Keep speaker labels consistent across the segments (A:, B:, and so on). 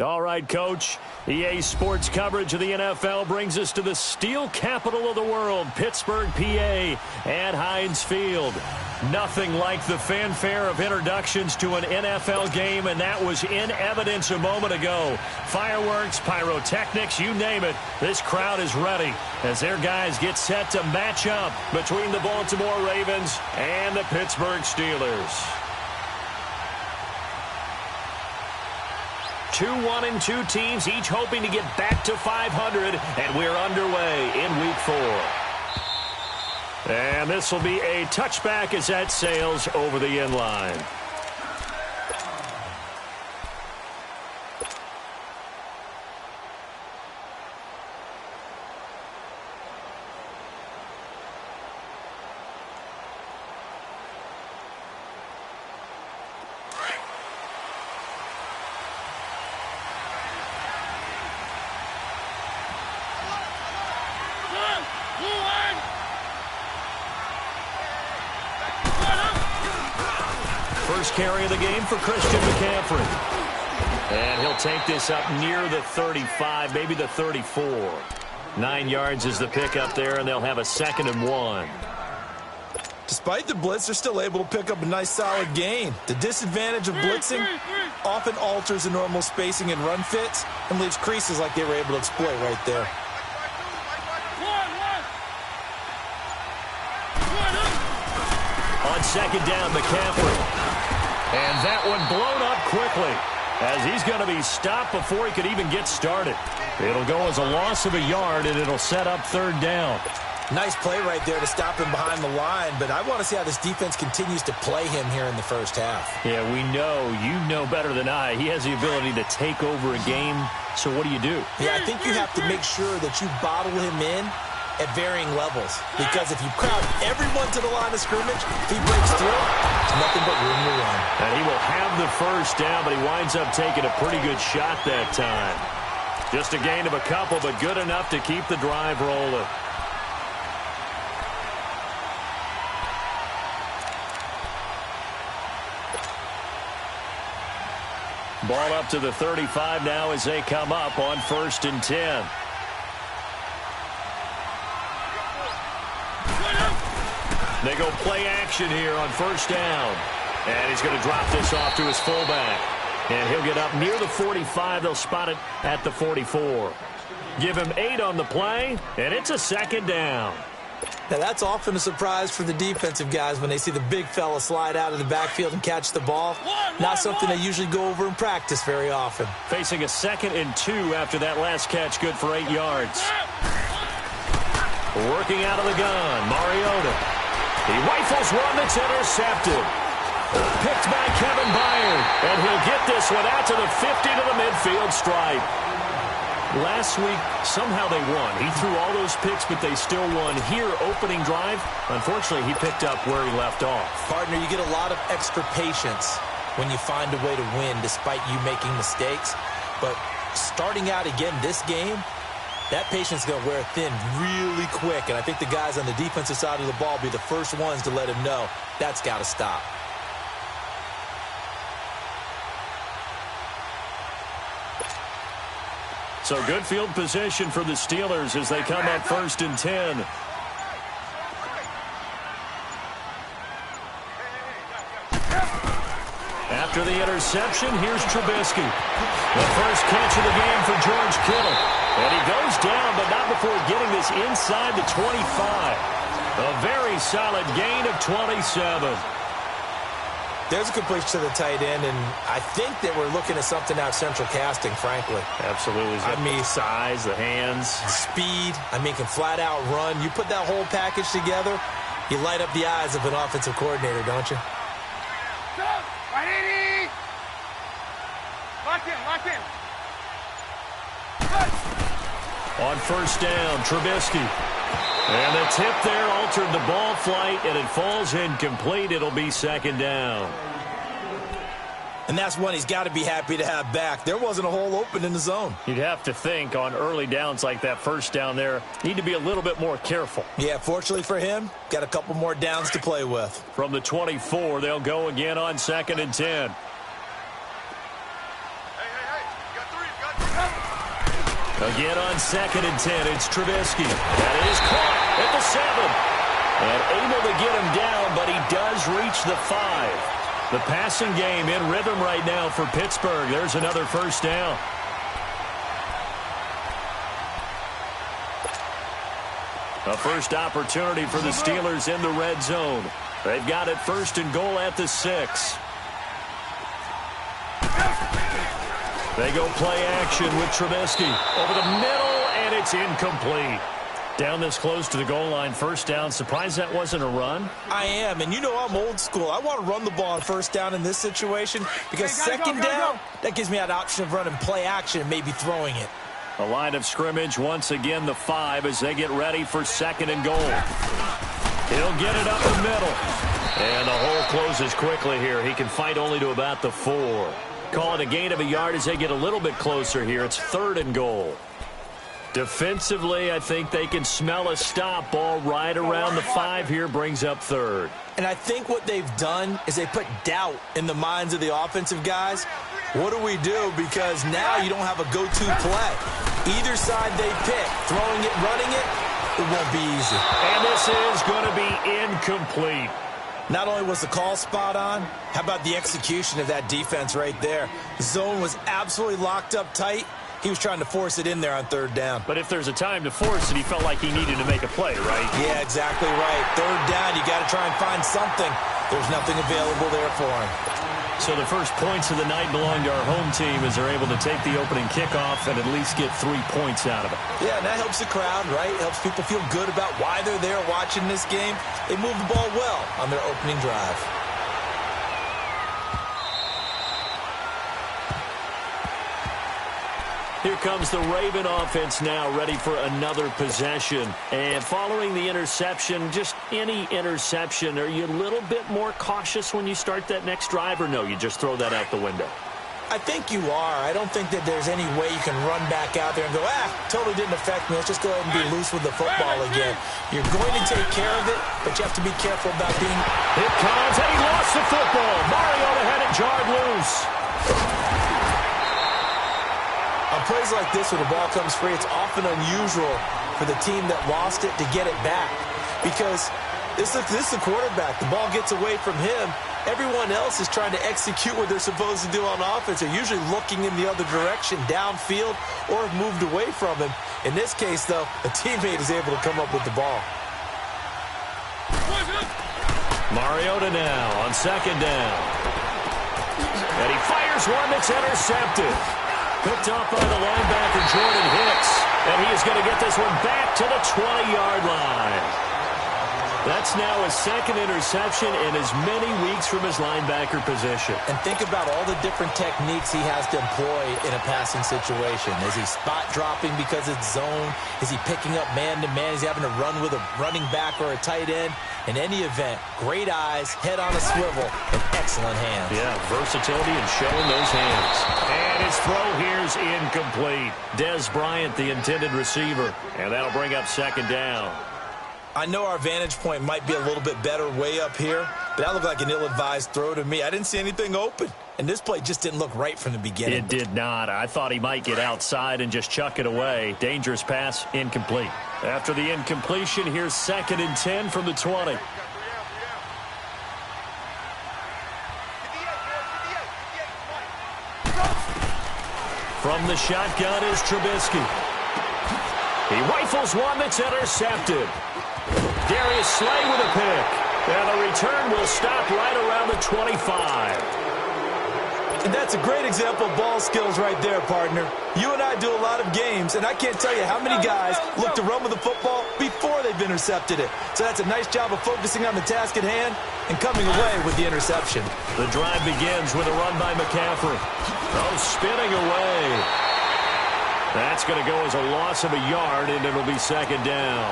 A: All right, Coach. EA Sports coverage of the NFL brings us to the steel capital of the world, Pittsburgh, PA, at Heinz Field. Nothing like the fanfare of introductions to an NFL game, and that was in evidence a moment ago. Fireworks, pyrotechnics, you name it. This crowd is ready as their guys get set to match up between the Baltimore Ravens and the Pittsburgh Steelers. 2-1-2 teams, each hoping to get back to 500, and we're underway in Week 4. And this will be a touchback as that sails over the end line. First carry of the game for Christian McCaffrey. And he'll take this up near the 35, maybe the 34. 9 yards is the pickup there, and they'll have a 2nd and 1.
B: Despite the blitz, they're still able to pick up a nice solid gain. The disadvantage of blitzing often alters the normal spacing and run fits and leaves creases like they were able to exploit right there.
A: On 2nd down, McCaffrey. And that one blown up quickly as he's going to be stopped before he could even get started. It'll go as a loss of a yard, and it'll set up 3rd down.
B: Nice play right there to stop him behind the line, but I want to see how this defense continues to play him here in the first half.
A: Yeah, we know. You know better than I. He has the ability to take over a game, so what do?
B: Yeah, I think you have to make sure that you bottle him in at varying levels, because if you crowd everyone to the line of scrimmage, if he breaks through, there's nothing but room to run.
A: And he will have the 1st down, but he winds up taking a pretty good shot that time. Just a gain of a couple, but good enough to keep the drive rolling. Ball up to the 35 now as they come up on 1st and 10. They go play action here on 1st down. And he's going to drop this off to his fullback. And he'll get up near the 45. They'll spot it at the 44. Give him 8 on the play, and it's a 2nd down.
B: Now, that's often a surprise for the defensive guys when they see the big fella slide out of the backfield and catch the ball. Not something they usually go over in practice very often.
A: Facing a 2nd and 2 after that last catch, good for 8 yards. Working out of the gun, Mariota. He rifles one that's intercepted. Picked by Kevin Byard. And he'll get this one out to the 50 to the midfield stripe. last week, somehow they won. He threw all those picks, but they still won. Here, opening drive, unfortunately, he picked up where he left off.
B: Partner, you get a lot of extra patience when you find a way to win despite you making mistakes. But starting out again this game, that patience is going to wear thin really quick. And I think the guys on the defensive side of the ball will be the first ones to let him know that's got to stop.
A: So good field position for the Steelers as they come up 1st and 10. After the interception, here's Trubisky. The first catch of the game for George Kittle. And he goes down, but not before getting this inside the 25. A very solid gain of 27.
B: There's a completion to the tight end, and I think that we're looking at something out central casting, frankly.
A: Absolutely. I mean, the size, the hands.
B: Speed. I mean, can flat out run. You put that whole package together, you light up the eyes of an offensive coordinator, don't you?
C: Lock in.
A: On 1st down, Trubisky. And the tip there altered the ball flight, and it falls incomplete. It'll be 2nd down.
B: And that's one he's got to be happy to have back. There wasn't a hole open in the zone.
A: You'd have to think on early downs like that 1st down there, need to be a little bit more careful.
B: Yeah, fortunately for him, got a couple more downs to play with.
A: From the 24, they'll go again on 2nd and 10. Again on 2nd and 10, it's Trubisky. That is caught at the 7. And able to get him down, but he does reach the 5. The passing game in rhythm right now for Pittsburgh. There's another 1st down. A first opportunity for the Steelers in the red zone. They've got it 1st and goal at the 6. They go play action with Trubisky. Over the middle, and it's incomplete. Down this close to the goal line, 1st down. Surprised that wasn't a run?
B: I am, and you know I'm old school. I want to run the ball on 1st down in this situation because 2nd down, that gives me an option of running play action and maybe throwing it.
A: A line of scrimmage, once again the 5 as they get ready for 2nd and goal. He'll get it up the middle. And the hole closes quickly here. He can fight only to about the 4. Call it a gain of a yard as they get a little bit closer here. It's 3rd and goal. Defensively, I think they can smell a stop. Ball right around the 5 here, brings up 3rd.
B: And I think what they've done is they put doubt in the minds of the offensive guys. What do we do? Because now you don't have a go-to play. Either side they pick, throwing it, running it, it won't be easy.
A: And this is going to be incomplete.
B: Not only was the call spot on, how about the execution of that defense right there? The zone was absolutely locked up tight. He was trying to force it in there on 3rd down.
A: But if there's a time to force it, he felt like he needed to make a play, right?
B: Yeah, exactly right. 3rd down, you got to try and find something. There's nothing available there for him.
A: So the first points of the night belong to our home team as they're able to take the opening kickoff and at least get 3 points out of it.
B: Yeah, and that helps the crowd, right? Helps people feel good about why they're there watching this game. They move the ball well on their opening drive.
A: Here comes the Raven offense now, ready for another possession. And following the interception, just any interception, are you a little bit more cautious when you start that next drive, or no, you just throw that out the window?
B: I think you are. I don't think that there's any way you can run back out there and go, totally didn't affect me. Let's just go ahead and be loose with the football again. You're going to take care of it, but you have to be careful about being...
A: It comes, and he lost the football. Mariota had it jarred loose.
B: On plays like this, when the ball comes free, it's often unusual for the team that lost it to get it back. Because this is the quarterback. The ball gets away from him. Everyone else is trying to execute what they're supposed to do on offense. They're usually looking in the other direction, downfield, or have moved away from him. In this case, though, a teammate is able to come up with the ball.
A: Mariota now on 2nd down. And he fires one that's intercepted. Picked off by the linebacker, Jordan Hicks. And he is going to get this one back to the 20-yard line. That's now his second interception in as many weeks from his linebacker position.
B: And think about all the different techniques he has to employ in a passing situation. Is he spot dropping because it's zone? Is he picking up man-to-man? Is he having to run with a running back or a tight end? In any event, great eyes, head on a swivel, and excellent hands.
A: Yeah, versatility and showing those hands. And his throw here's incomplete. Des Bryant, the intended receiver. And that'll bring up second down.
B: I know our vantage point might be a little bit better way up here, but that looked like an ill-advised throw to me. I didn't see anything open, and this play just didn't look right from the beginning.
A: It did not. I thought he might get outside and just chuck it away. Dangerous pass, incomplete. After the incompletion, here's 2nd and 10 from the 20. From the shotgun is Trubisky. He rifles one that's intercepted. Darius Slay with a pick. And the return will stop right around the 25.
B: And that's a great example of ball skills right there, partner. You and I do a lot of games, and I can't tell you how many guys look to run with the football before they've intercepted it. So that's a nice job of focusing on the task at hand and coming away with the interception.
A: The drive begins with a run by McCaffrey. Oh, spinning away. That's going to go as a loss of a yard, and it'll be second down.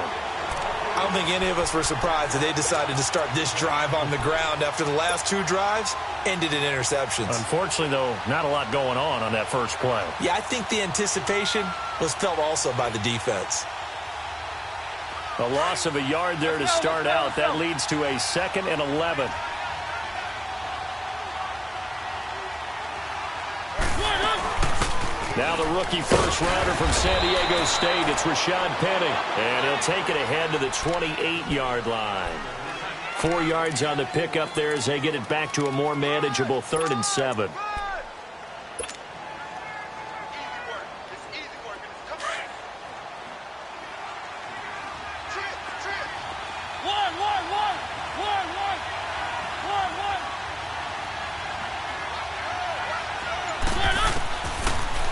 B: I don't think any of us were surprised that they decided to start this drive on the ground after the last 2 drives ended in interceptions.
A: Unfortunately, though, not a lot going on that first play.
B: Yeah, I think the anticipation was felt also by the defense.
A: A loss of a yard there to start out. That leads to a 2nd and 11. Now the rookie first-rounder from San Diego State, it's Rashad Penny. And he'll take it ahead to the 28-yard line. 4 yards on the pickup there as they get it back to a more manageable 3rd and 7.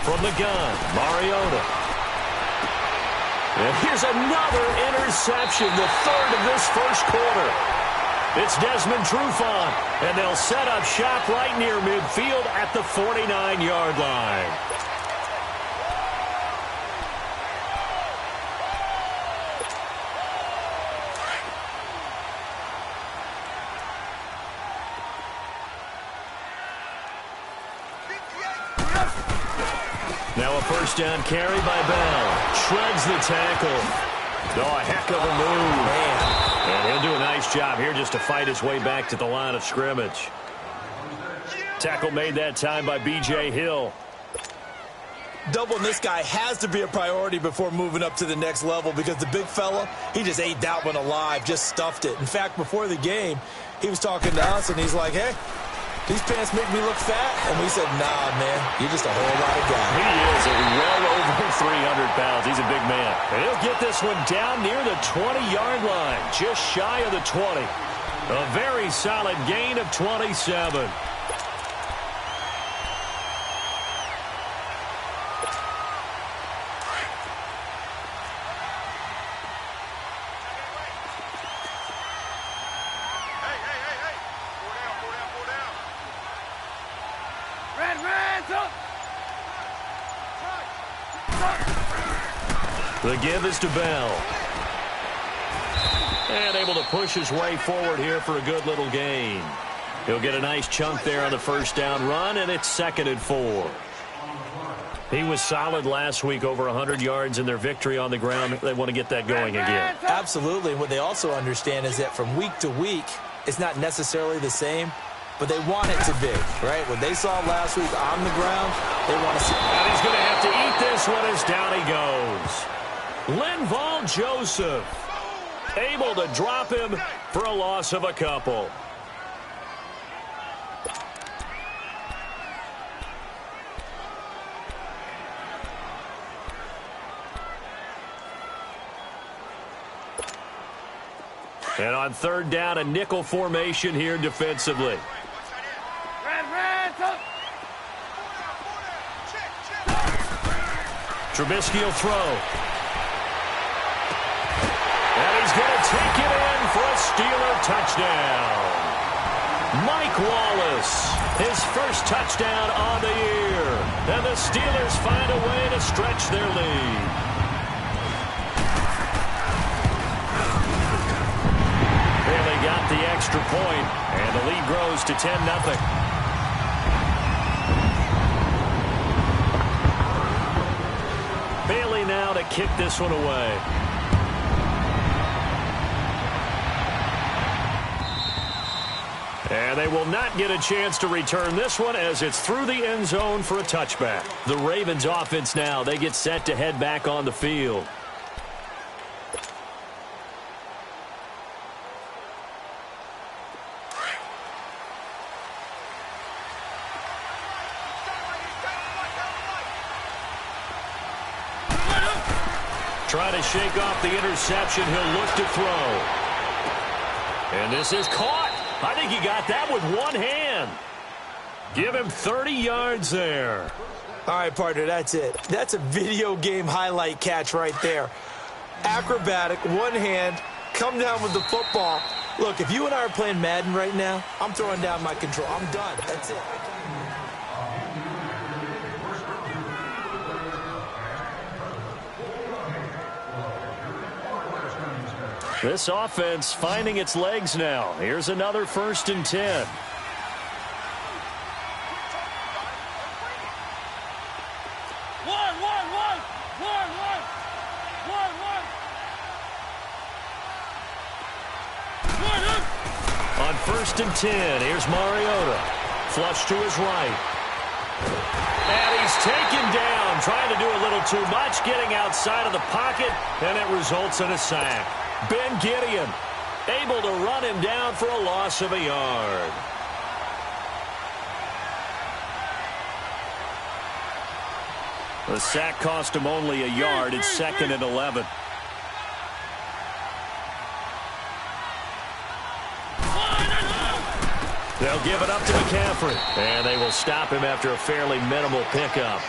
A: From the gun, Mariota. And here's another interception, the 3rd of this first quarter. It's Desmond Trufant, and they'll set up shop right near midfield at the 49-yard line. Now a first down carry by Bell. Shreds the tackle. Oh, a heck of a move. Man. And he'll do a nice job here just to fight his way back to the line of scrimmage. Tackle made that time by B.J. Hill.
B: Doubling this guy has to be a priority before moving up to the next level because the big fella, he just ate that one alive, just stuffed it. In fact, before the game, he was talking to us, and he's like, hey, these pants make me look fat. And we said, nah, man, you're just a whole lot of guy.
A: He is well over 300 pounds. He's a big man. And he'll get this one down near the 20-yard line, just shy of the 20. A very solid gain of 27. The give is to Bell. And able to push his way forward here for a good little gain. He'll get a nice chunk there on the first down run, and it's 2nd and 4. He was solid last week, over 100 yards in their victory on the ground. They want to get that going again.
B: Absolutely. What they also understand is that from week to week, it's not necessarily the same, but they want it to be, right? What they saw last week on the ground, they want to see.
A: And he's going to have to eat this one as down he goes. Linval Joseph able to drop him for a loss of a couple. And on 3rd down, a nickel formation here defensively. Trubisky will throw. And he's going to take it in for a Steeler touchdown. Mike Wallace, his first touchdown on the year. And the Steelers find a way to stretch their lead. Bailey got the extra point, and the lead grows to 10-0. Bailey now to kick this one away. And they will not get a chance to return this one as it's through the end zone for a touchback. The Ravens offense now, they get set to head back on the field. Try to shake off the interception. He'll look to throw. And this is caught. I think he got that with one hand. Give him 30 yards there.
B: All right, partner, that's it. That's a video game highlight catch right there. Acrobatic, one hand, come down with the football. Look, if you and I are playing Madden right now, I'm throwing down my control. I'm done. That's it.
A: This offense finding its legs now. Here's another 1st and 10. On 1st and 10, here's Mariota. Flush to his right. And he's taken down, trying to do a little too much, getting outside of the pocket, and it results in a sack. Ben Gideon able to run him down for a loss of a yard. The sack cost him only a yard. It's 2nd and 11. They'll give it up to McCaffrey. And they will stop him after a fairly minimal pickup.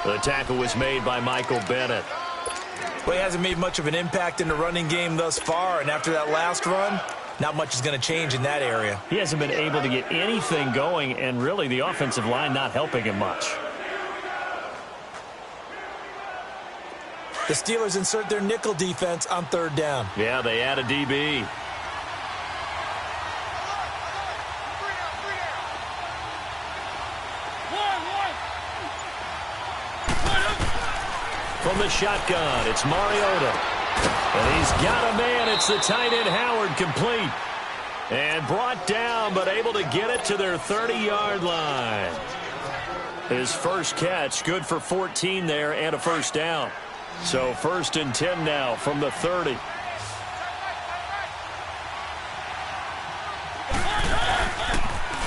A: The tackle was made by Michael Bennett.
B: Well, he hasn't made much of an impact in the running game thus far, and after that last run, not much is going to change in that area.
A: He hasn't been able to get anything going, and really the offensive line not helping him much.
B: The Steelers insert their nickel defense on 3rd down.
A: Yeah, they add a DB. From the shotgun, it's Mariota. And he's got a man. It's the tight end Howard, complete. And brought down, but able to get it to their 30-yard line. His first catch, good for 14 there and a 1st down. So 1st and 10 now from the 30.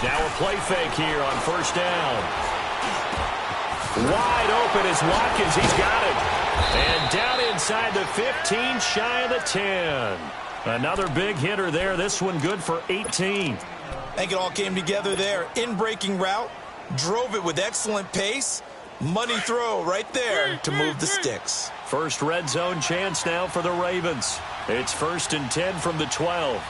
A: Now a play fake here on 1st down. Wide open is Watkins. He's got it. And down inside the 15, shy of the 10. Another big hitter there. This one good for 18.
B: I think it all came together there. In-breaking route. Drove it with excellent pace. Money throw right there to move the sticks.
A: First red zone chance now for the Ravens. It's 1st and 10 from the 12.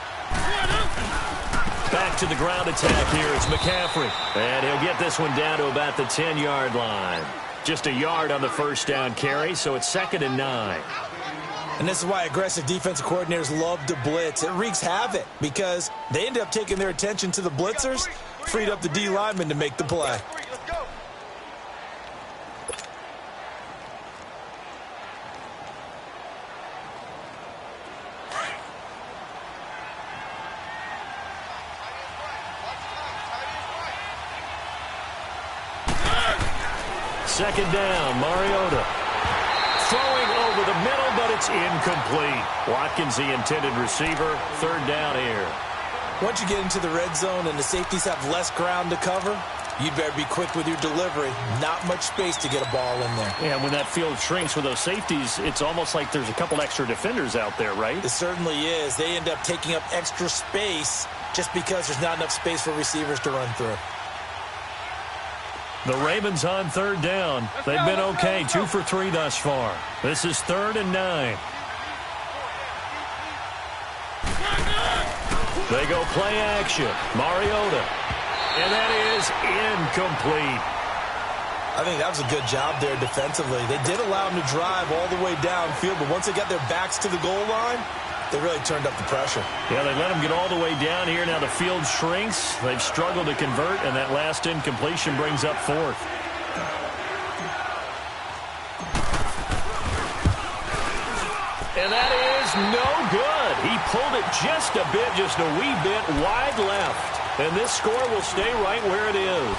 A: Back to the ground attack here. It's McCaffrey. And he'll get this one down to about the 10-yard line. Just a yard on the 1st down carry, so it's 2nd and 9.
B: And this is why aggressive defensive coordinators love to blitz. It wreaks havoc because they end up taking their attention to the blitzers, freed up the D lineman to make the play.
A: Second down, Mariota. Throwing over the middle, but it's incomplete. Watkins, the intended receiver. 3rd down here.
B: Once you get into the red zone and the safeties have less ground to cover, you'd better be quick with your delivery. Not much space to get a ball in there.
A: Yeah, when that field shrinks with those safeties, it's almost like there's a couple extra defenders out there, right?
B: It certainly is. They end up taking up extra space just because there's not enough space for receivers to run through.
A: The Ravens on 3rd down. They've been okay, 2 for 3 thus far. This is 3rd and 9. They go play action. Mariota. And that is incomplete.
B: I think that was a good job there defensively. They did allow them to drive all the way downfield, but once they got their backs to the goal line, they really turned up the pressure.
A: Yeah, they let them get all the way down here. Now the field shrinks. They've struggled to convert, and that last incompletion brings up fourth. And that is no good. He pulled it just a wee bit wide left. And this score will stay right where it is.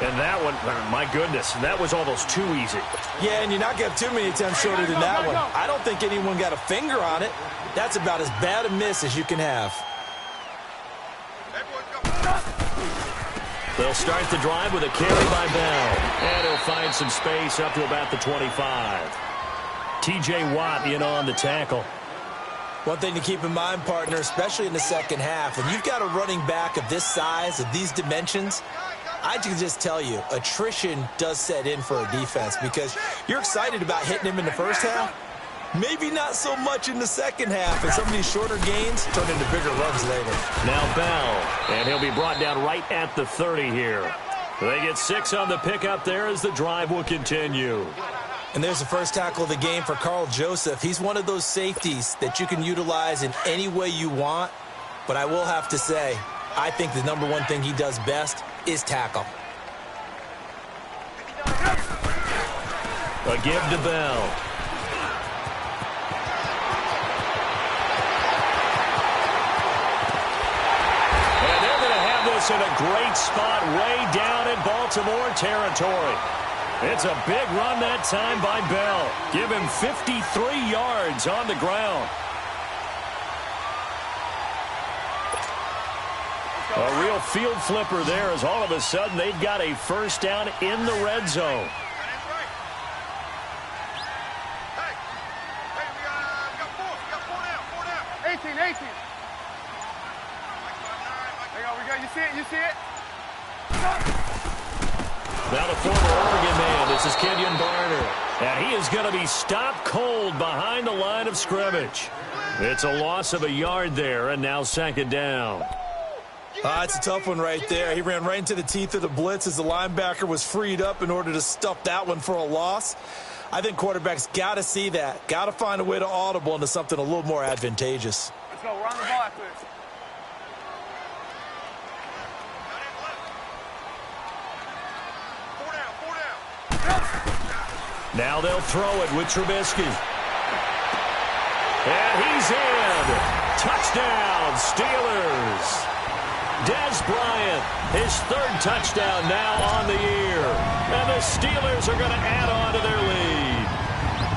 A: And that one, my goodness, that was almost too easy.
B: Yeah, and you're not going to have too many attempts shorter than that one. I don't think anyone got a finger on it. That's about as bad a miss as you can have.
A: They'll start the drive with a carry by Bell. And he'll find some space up to about the 25. T.J. Watt in on the tackle.
B: One thing to keep in mind, partner, especially in the second half, when you've got a running back of this size, of these dimensions, I can just tell you, attrition does set in for a defense because you're excited about hitting him in the first half. Maybe not so much in the second half, and some of these shorter gains turn into bigger runs later.
A: Now Bell, and he'll be brought down right at the 30 here. They get 6 on the pickup there as the drive will continue.
B: And there's the first tackle of the game for Carl Joseph. He's one of those safeties that you can utilize in any way you want. But I will have to say, I think the number one thing he does best is tackle.
A: A give to Bell. And they're going to have this in a great spot way down in Baltimore territory. It's a big run that time by Bell. Give him 53 yards on the ground. A real field flipper there as all of a sudden they've got a first down in the red zone.
C: You see it?
A: Now the former Oregon man, this is Kenyon Barner. And he is going to be stopped cold behind the line of scrimmage. It's a loss of a yard there, and now second down.
B: It's a tough one right there. He ran right into the teeth of the blitz as the linebacker was freed up in order to stuff that one for a loss. I think quarterbacks got to see that. Got to find a way to audible into something a little more advantageous.
C: Let's go. We're on the ball after this.
A: Now they'll throw it with Trubisky. And he's in. Touchdown, Steelers. Dez Bryant, his third touchdown now on the year. And the Steelers are going to add on to their lead.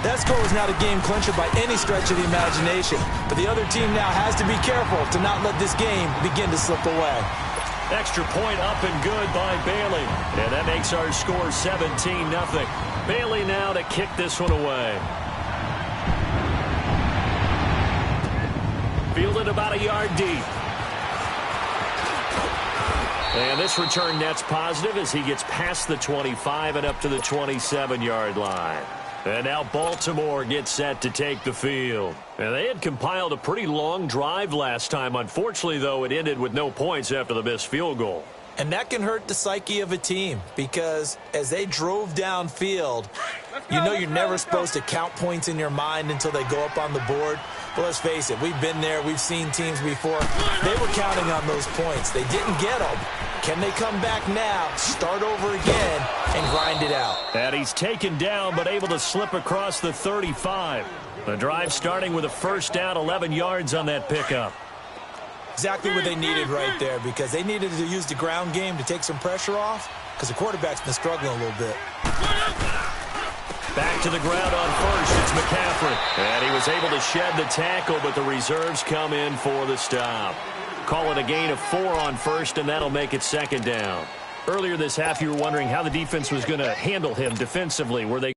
B: That score was not a game clincher by any stretch of the imagination. But the other team now has to be careful to not let this game begin to slip away.
A: Extra point up and good by Bailey. And that makes our score 17-0. Bailey now to kick this one away. Fielded about a yard deep. And this return net's positive as he gets past the 25 and up to the 27-yard line. And now Baltimore gets set to take the field. And they had compiled a pretty long drive last time. Unfortunately, though, it ended with no points after the missed field goal.
B: And that can hurt the psyche of a team because as they drove downfield, you know you're never supposed to count points in your mind until they go up on the board. But let's face it, we've been there. We've seen teams before. They were counting on those points. They didn't get them. Can they come back now, start over again, and grind it out?
A: And he's taken down but able to slip across the 35. The drive starting with a first down, 11 yards on that pickup.
B: Exactly what they needed right there because they needed to use the ground game to take some pressure off because the quarterback's been struggling a little bit.
A: Back to the ground on first. It's McCaffrey. And he was able to shed the tackle, but the reserves come in for the stop. Call it a gain of 4 on first, and that'll make it second down. Earlier this half, you were wondering how the defense was going to handle him defensively. Were they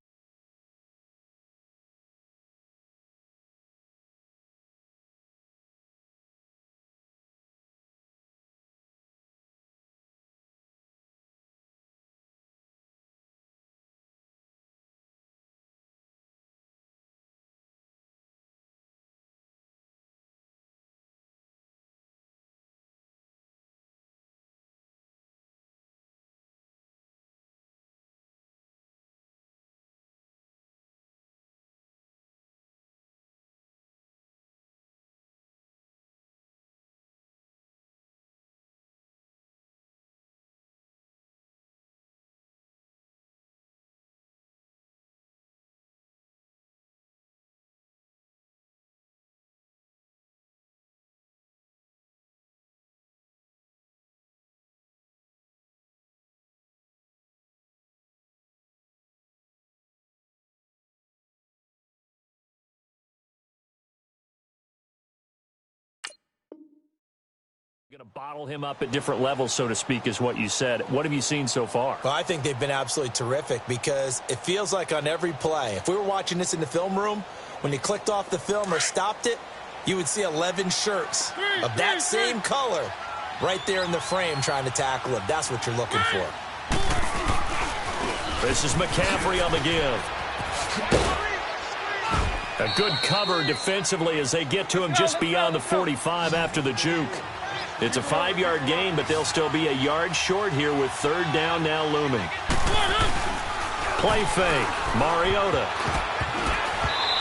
A: Going to bottle him up at different levels, so to speak, is what you said. What have you seen so far?
B: Well, I think they've been absolutely terrific because it feels like on every play, if we were watching this in the film room, when he clicked off the film or stopped it, you would see 11 shirts of that same color right there in the frame trying to tackle him. That's what you're looking for.
A: This is McCaffrey on the give. A good cover defensively as they get to him just beyond the 45 after the juke. It's a 5-yard gain, but they'll still be a yard short here with third down now looming. Play fake. Mariota.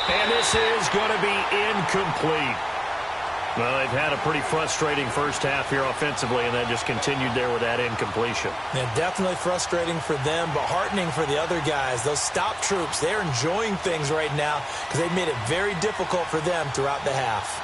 A: And this is going to be incomplete. Well, they've had a pretty frustrating first half here offensively, and then just continued there with that incompletion.
B: Yeah, definitely frustrating for them, but heartening for the other guys. Those stop troops, they're enjoying things right now because they've made it very difficult for them throughout the half.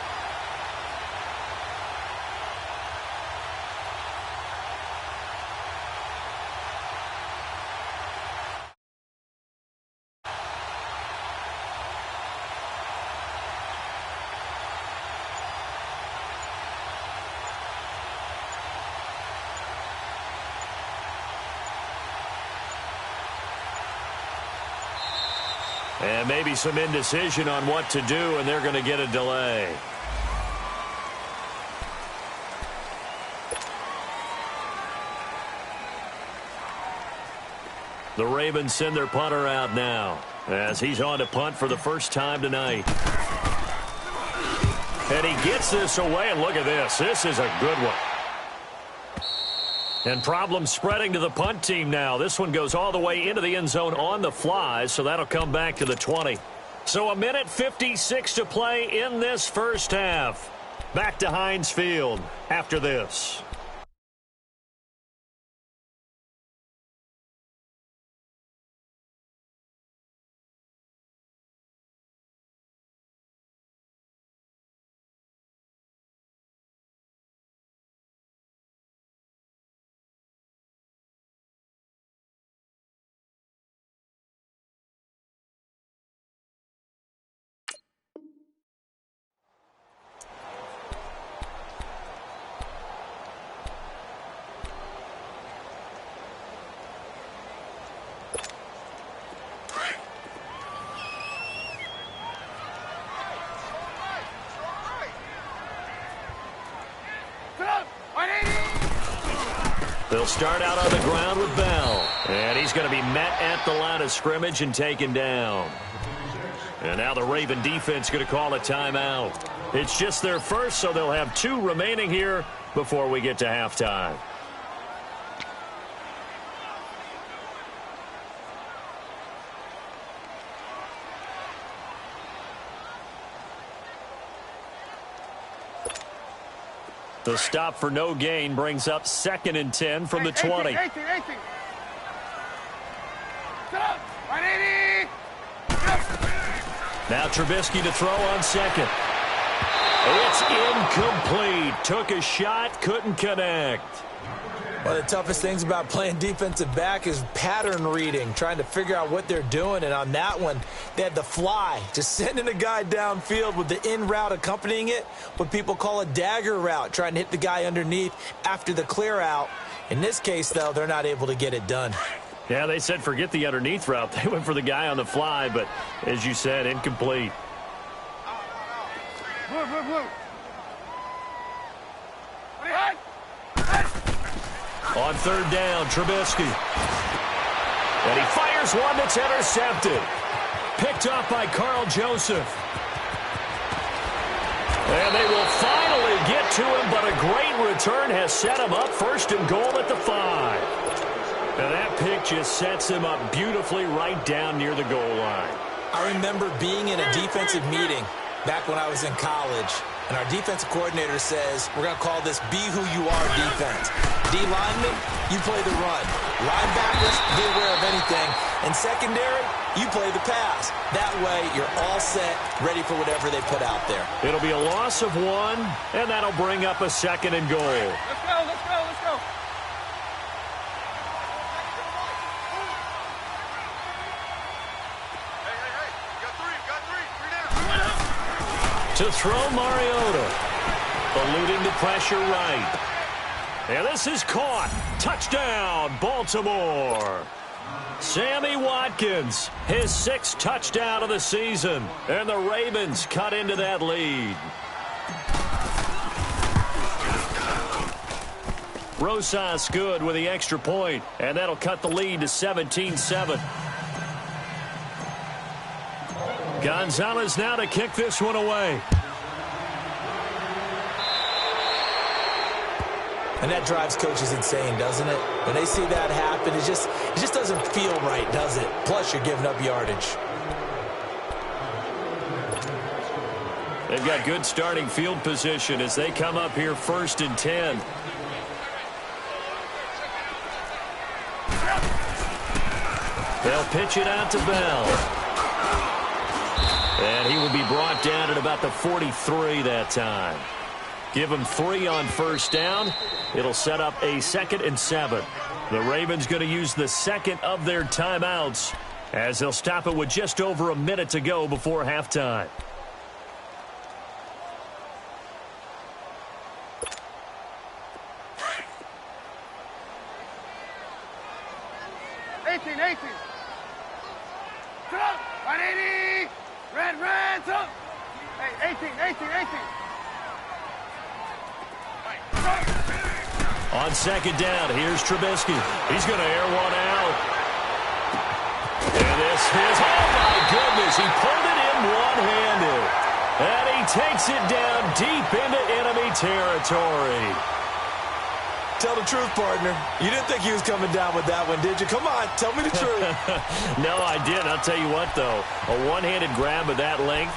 A: And maybe some indecision on what to do, and they're going to get a delay. The Ravens send their punter out now as he's on to punt for the first time tonight. And he gets this away, and look at this. This is a good one. And problems spreading to the punt team now. This one goes all the way into the end zone on the fly, so that'll come back to the 20. So a minute 56 to play in this first half. Back to Heinz Field after this. They'll start out on the ground with Bell. And he's going to be met at the line of scrimmage and taken down. And now the Raven defense going to call a timeout. It's just their first, so they'll have 2 remaining here before we get to halftime. The stop for no gain brings up 2nd and 10 from the 20.
C: 18.
A: Now Trubisky to throw on second. It's incomplete. Took a shot, couldn't connect.
B: One of the toughest things about playing defensive back is pattern reading, trying to figure out what they're doing. And on that one, they had the fly, just sending a guy downfield with the in route accompanying it, what people call a dagger route, trying to hit the guy underneath after the clear out. In this case, though, they're not able to get it done.
A: Yeah, they said forget the underneath route. They went for the guy on the fly, but as you said, incomplete.
C: Blue.
A: On third down, Trubisky. And he fires one that's intercepted. Picked off by Carl Joseph. And they will finally get to him, but a great return has set him up 1st and goal at the 5. And that pick just sets him up beautifully right down near the goal line.
B: I remember being in a defensive meeting back when I was in college, and our defensive coordinator says, we're going to call this be who you are defense. D linemen, you play the run. Linebackers, be aware of anything. And secondary, you play the pass. That way, you're all set, ready for whatever they put out there.
A: It'll be a loss of 1, and that'll bring up a 2nd and goal.
C: Let's go.
A: To throw Mariota. Eluding the pressure right. And this is caught. Touchdown, Baltimore. Sammy Watkins, his 6th touchdown of the season. And the Ravens cut into that lead. Rosas good with the extra point, and that'll cut the lead to 17-7. Gonzalez now to kick this one away.
B: And that drives coaches insane, doesn't it? When they see that happen, it just doesn't feel right, does it? Plus, you're giving up yardage.
A: They've got good starting field position as they come up here 1st and 10. They'll pitch it out to Bell. And he will be brought down at about the 43 that time. Give him 3 on 1st down. It'll set up a 2nd and 7. The Ravens going to use the 2nd of their timeouts as they'll stop it with just over a minute to go before halftime. On 2nd down, here's Trubisky. He's going to air one out. And this is, oh my goodness, he pulled it in one-handed. And he takes it down deep into enemy territory.
B: Tell the truth, partner. You didn't think he was coming down with that one, did you? Come on, tell me the truth.
A: No, I didn't. I'll tell you what, though. A one-handed grab of that length.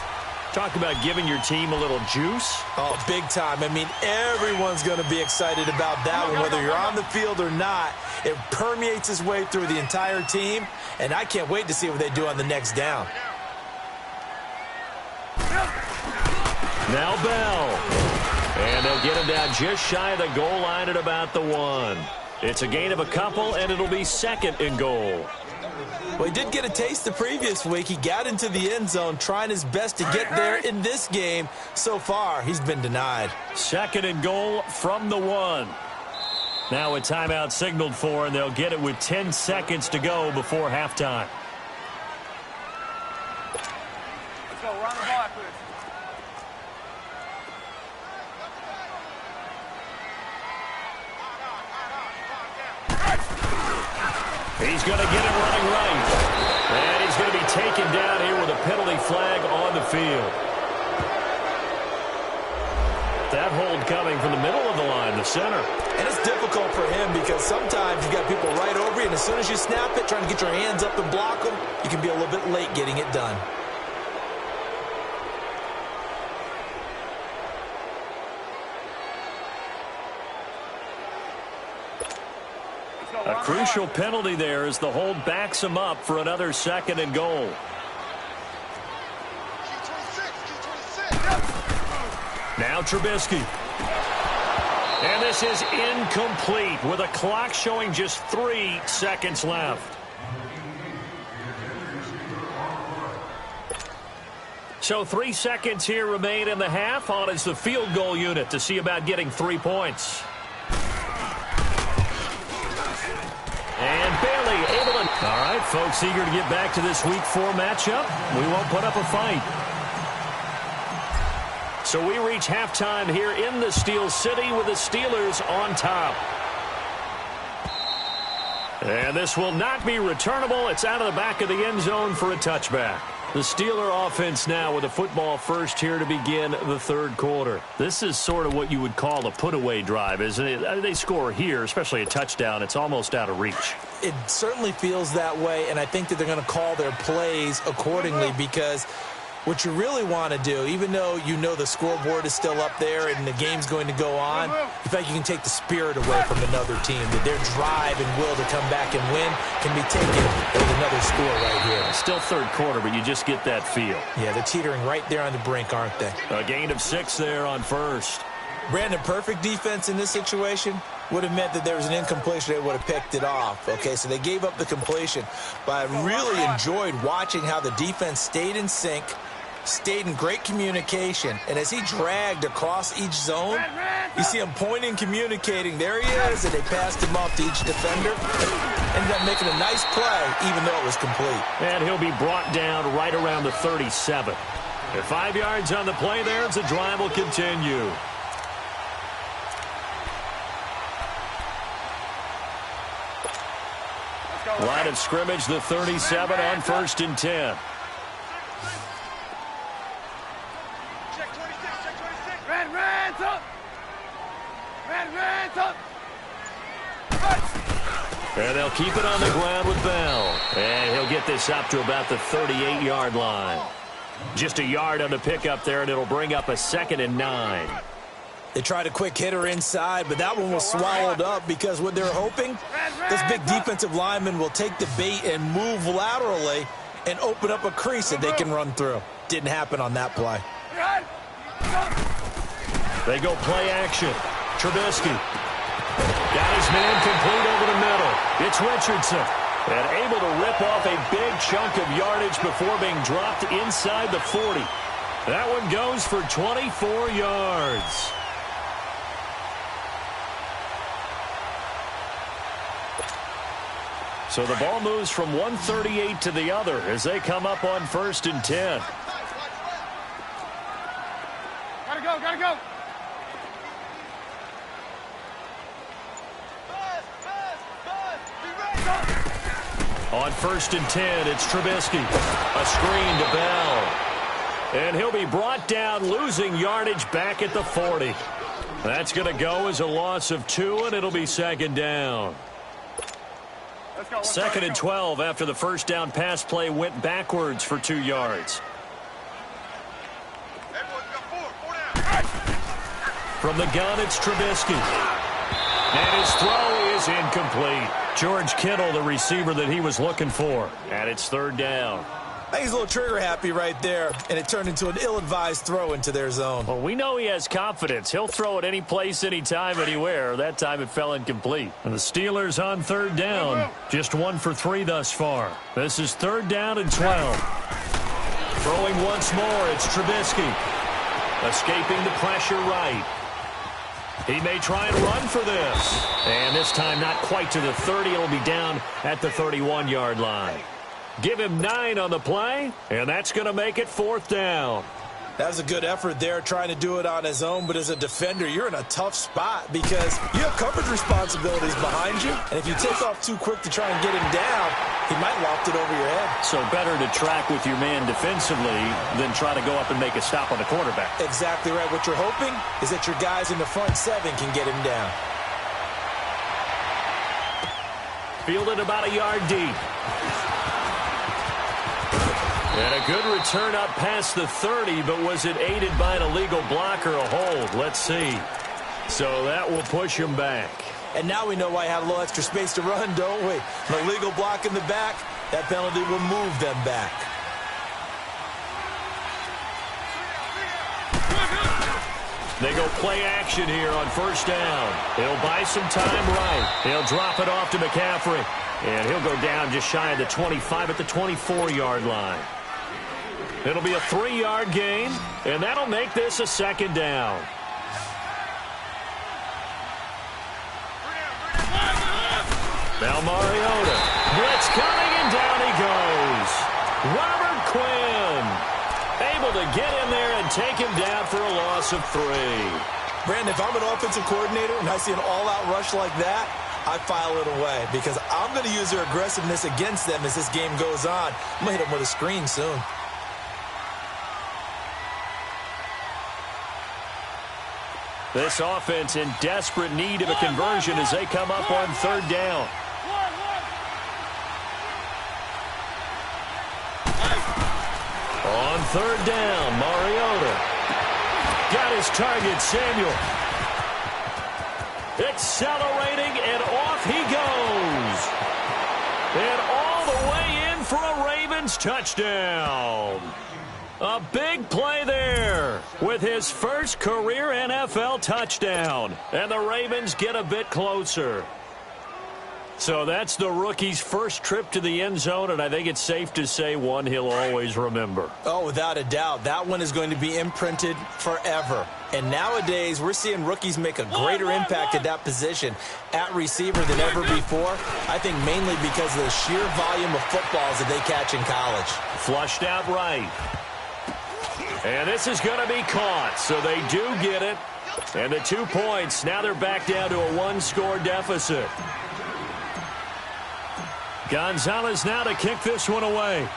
A: Talk about giving your team a little juice.
B: Oh, big time. I mean, everyone's going to be excited about that one, whether you're on the field or not. It permeates its way through the entire team, and I can't wait to see what they do on the next down.
A: Now Bell. And they'll get him down just shy of the goal line at about the 1. It's a gain of a couple, and it'll be 2nd and goal.
B: Well, he did get a taste the previous week. He got into the end zone trying his best to get there in this game. So far, he's been denied.
A: 2nd and goal from the 1. Now a timeout signaled for, and they'll get it with 10 seconds to go before halftime.
C: Let's go. Run the ball, please.
A: He's going to get it running right. And he's going to be taken down here with a penalty flag on the field. That hold coming from the middle of the line, the center.
B: And it's difficult for him because sometimes you've got people right over you, and as soon as you snap it, trying to get your hands up and block them, you can be a little bit late getting it done.
A: A crucial penalty there as the hold backs him up for another 2nd and goal. Now Trubisky. And this is incomplete with a clock showing just 3 seconds left. So 3 seconds here remain in the half. On is the field goal unit to see about getting 3 points. And Bailey able to... All right, folks, eager to get back to this Week 4 matchup. We won't put up a fight. So we reach halftime here in the Steel City with the Steelers on top. And this will not be returnable. It's out of the back of the end zone for a touchback. The Steeler offense now with a football first here to begin the 3rd quarter. This is sort of what you would call a put-away drive, isn't it? They score here, especially a touchdown. It's almost out of reach.
B: It certainly feels that way, and I think that they're going to call their plays accordingly because what you really want to do, even though you know the scoreboard is still up there and the game's going to go on, in fact, you can take the spirit away from another team, that their drive and will to come back and win can be taken with another score right here.
A: Still 3rd quarter, but you just get that feel.
B: Yeah, they're teetering right there on the brink, aren't they?
A: A gain of 6 there on 1st.
B: Brandon, perfect defense in this situation would have meant that there was an incompletion. They would have picked it off. Okay, so they gave up the completion. But I really enjoyed watching how the defense stayed in sync, stayed in great communication. And as he dragged across each zone, you see him pointing, communicating. There he is, and they passed him off to each defender. Ended up making a nice play, even though it was complete.
A: And he'll be brought down right around the 37. At 5 yards on the play there, as the drive will continue. Line of scrimmage, the 37 on 1st and 10.
C: Check 26, check 26. Red, up. Red, up.
A: And they'll keep it on the ground with Bell. And he'll get this up to about the 38-yard line. Just a yard on the pickup there, and it'll bring up a 2nd and 9.
B: They tried a quick hitter inside, but that one was swallowed up because what they're hoping, this big defensive lineman will take the bait and move laterally and open up a crease that they can run through. Didn't happen on that play.
A: They go play action. Trubisky got his man complete over the middle. It's Richardson. And able to rip off a big chunk of yardage before being dropped inside the 40. That one goes for 24 yards. So the ball moves from 138 to the other as they come up on 1st and 10.
C: Gotta go.
A: On 1st and 10, it's Trubisky. A screen to Bell. And he'll be brought down, losing yardage back at the 40. That's going to go as a loss of 2, and it'll be 2nd down. 2nd and 12 after the first down pass play went backwards for 2 yards. From the gun, it's Trubisky. And his throw is incomplete. George Kittle, the receiver that he was looking for. And it's 3rd down.
B: I think he's a little trigger happy right there, and it turned into an ill-advised throw into their zone.
A: Well, we know he has confidence. He'll throw it any place, anytime, anywhere. That time it fell incomplete. And the Steelers on 3rd down. Just 1 for 3 thus far. This is 3rd down and 12. Throwing once more, it's Trubisky. Escaping the pressure right. He may try and run for this. And this time not quite to the 30. It'll be down at the 31-yard line. Give him 9 on the play, and that's going to make it 4th down.
B: That was a good effort there, trying to do it on his own. But as a defender, you're in a tough spot because you have coverage responsibilities behind you. And if you take off too quick to try and get him down, he might loft it over your head.
A: So better to track with your man defensively than try to go up and make a stop on the quarterback.
B: Exactly right. What you're hoping is that your guys in the front 7 can get him down.
A: Fielded about a yard deep. And a good return up past the 30, but was it aided by an illegal block or a hold? Let's see. So that will push him back.
B: And now we know why he had a little extra space to run, don't we? An illegal block in the back, that penalty will move them back.
A: They go play action here on 1st down. He'll buy some time right. He'll drop it off to McCaffrey. And he'll go down just shy of the 25 at the 24-yard line. It'll be a 3-yard gain, and that'll make this a 2nd down. Now Mariota. Blitz coming, and down he goes. Robert Quinn able to get in there and take him down for a loss of 3.
B: Brandon, if I'm an offensive coordinator and I see an all-out rush like that, I file it away because I'm going to use their aggressiveness against them as this game goes on. I'm going to hit them with a screen soon.
A: This offense in desperate need of a conversion as they come up on 3rd down. On 3rd down, Mariota got his target, Samuel. Accelerating, and off he goes. And all the way in for a Ravens touchdown. A big play there with his first career NFL touchdown. And the Ravens get a bit closer. So that's the rookie's first trip to the end zone, and I think it's safe to say one he'll always remember.
B: Oh, without a doubt. That one is going to be imprinted forever. And nowadays, we're seeing rookies make a greater impact at that position at receiver than ever before. I think mainly because of the sheer volume of footballs that they catch in college.
A: Flushed out right. And this is going to be caught, so they do get it. And the 2 points, now they're back down to a one-score deficit. Gonzalez now to kick this one away.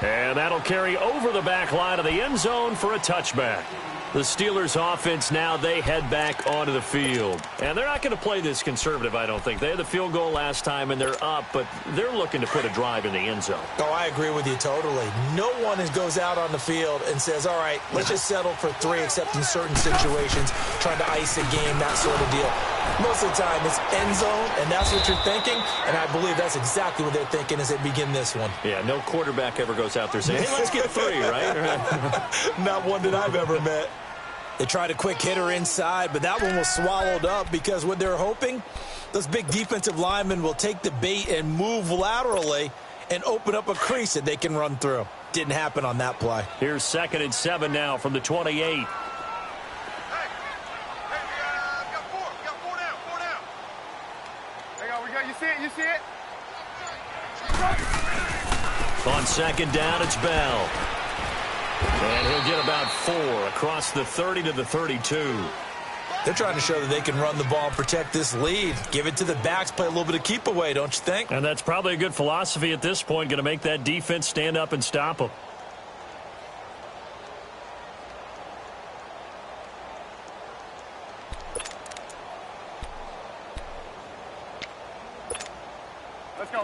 A: And that'll carry over the back line of the end zone for a touchback. The Steelers offense now, they head back onto the field. And they're not going to play this conservative, I don't think. They had the field goal last time, and they're up, but they're looking to put a drive in the end zone.
B: Oh, I agree with you totally. No one goes out on the field and says, all right, let's just settle for 3, except in certain situations, trying to ice a game, that sort of deal. Most of the time, it's end zone, and that's what you're thinking, and I believe that's exactly what they're thinking as they begin this one.
A: Yeah, no quarterback ever goes out there saying, hey, let's get 3, right?
B: Not one that I've ever met. They tried a quick hitter inside, but that one was swallowed up because what they're hoping, those big defensive linemen will take the bait and move laterally and open up a crease that they can run through. Didn't happen on that play.
A: Here's 2nd and 7 now from the 28.
C: Hey, we got 4. We got 4 down. 4 down. Hang on, we got, you see it? You see it?
A: On 2nd down, it's Bell. And he'll get about 4 across the 30 to the 32.
B: They're trying to show that they can run the ball and protect this lead. Give it to the backs, play a little bit of keep away, don't you think?
A: And that's probably a good philosophy at this point, going to make that defense stand up and stop them.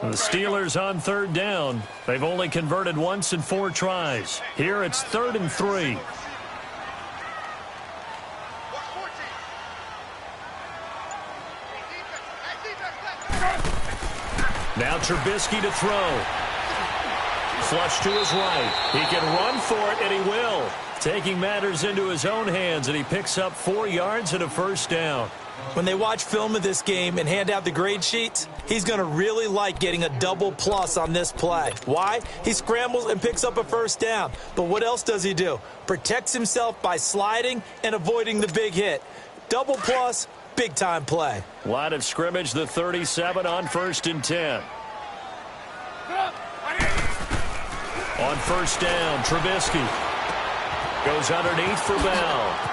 A: The Steelers on 3rd down. They've only converted once in 4 tries. Here it's 3rd and 3. Now Trubisky to throw. Flush to his right. He can run for it, and he will. Taking matters into his own hands, and he picks up 4 yards and a 1st down.
B: When they watch film of this game and hand out the grade sheets, he's going to really like getting a double plus on this play. Why? He scrambles and picks up a 1st down. But what else does he do? Protects himself by sliding and avoiding the big hit. Double plus, big-time play.
A: Line of scrimmage, the 37 on 1st and 10. On 1st down, Trubisky goes underneath for Bell.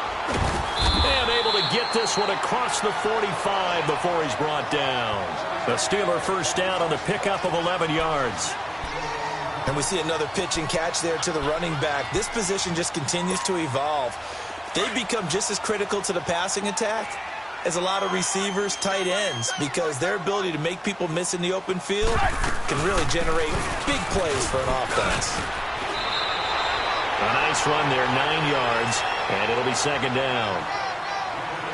A: And able to get this one across the 45 before he's brought down. The Steeler 1st down on the pickup of 11 yards.
B: And we see another pitch and catch there to the running back. This position just continues to evolve. They become just as critical to the passing attack as a lot of receivers, tight ends, because their ability to make people miss in the open field can really generate big plays for an offense.
A: A nice run there, 9 yards, and it'll be 2nd down.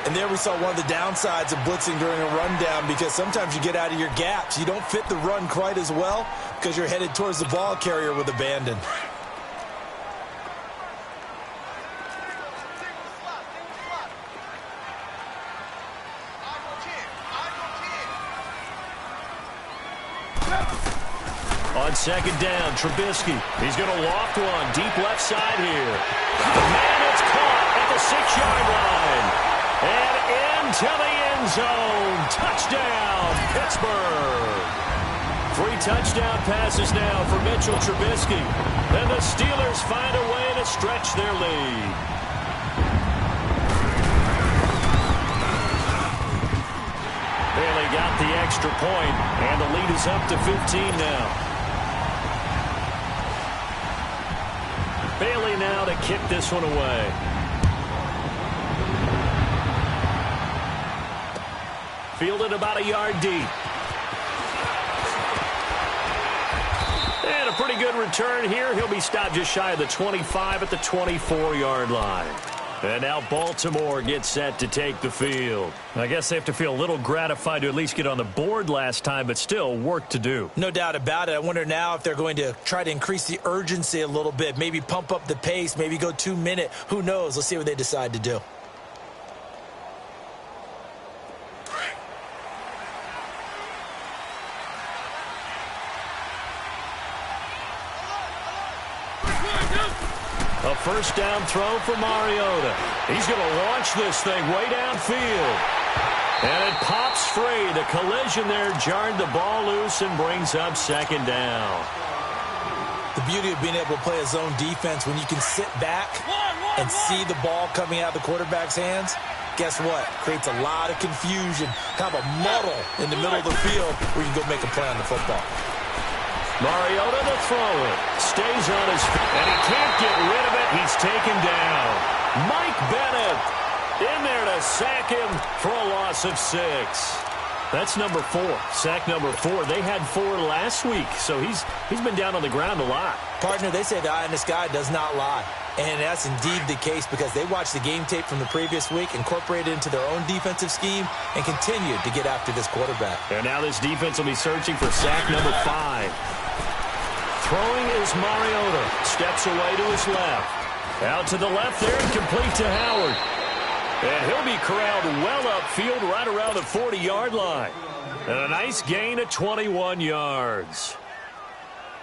B: And there we saw one of the downsides of blitzing during a rundown, because sometimes you get out of your gaps. You don't fit the run quite as well because you're headed towards the ball carrier with abandon.
A: On 2nd down, Trubisky. He's going to loft one deep left side here. Man, it's caught at the 6-yard line. And into the end zone. Touchdown, Pittsburgh. 3 touchdown passes now for Mitchell Trubisky. And the Steelers find a way to stretch their lead. Bailey got the extra point, and the lead is up to 15 now. Bailey now to kick this one away. Fielded about a yard deep. And a pretty good return here. He'll be stopped just shy of the 25 at the 24-yard line. And now Baltimore gets set to take the field. I guess they have to feel a little gratified to at least get on the board last time, but still work to do.
B: No doubt about it. I wonder now if they're going to try to increase the urgency a little bit, maybe pump up the pace, maybe go 2-minute. Who knows? Let's see what they decide to do.
A: A first down throw for Mariota. He's going to launch this thing way downfield. And it pops free. The collision there jarred the ball loose and brings up second down.
B: The beauty of being able to play a zone defense when you can sit back and see the ball coming out of the quarterback's hands, guess what? Creates a lot of confusion, kind of a muddle in the middle of the field where you can go make a play on the football.
A: Mariota to throw it. Stays on his feet, and he can't get rid of it. He's taken down. Mike Bennett in there to sack him for a loss of 6. That's number 4. Sack number 4. They had 4 last week, so he's been down on the ground a lot.
B: Partner, they say the eye in the sky does not lie. And that's indeed the case because they watched the game tape from the previous week, incorporated it into their own defensive scheme, and continued to get after this quarterback.
A: And now this defense will be searching for sack number 5. Throwing is Mariota. Steps away to his left. Out to the left there and complete to Howard. And he'll be corralled well upfield right around the 40-yard line. And a nice gain of 21 yards.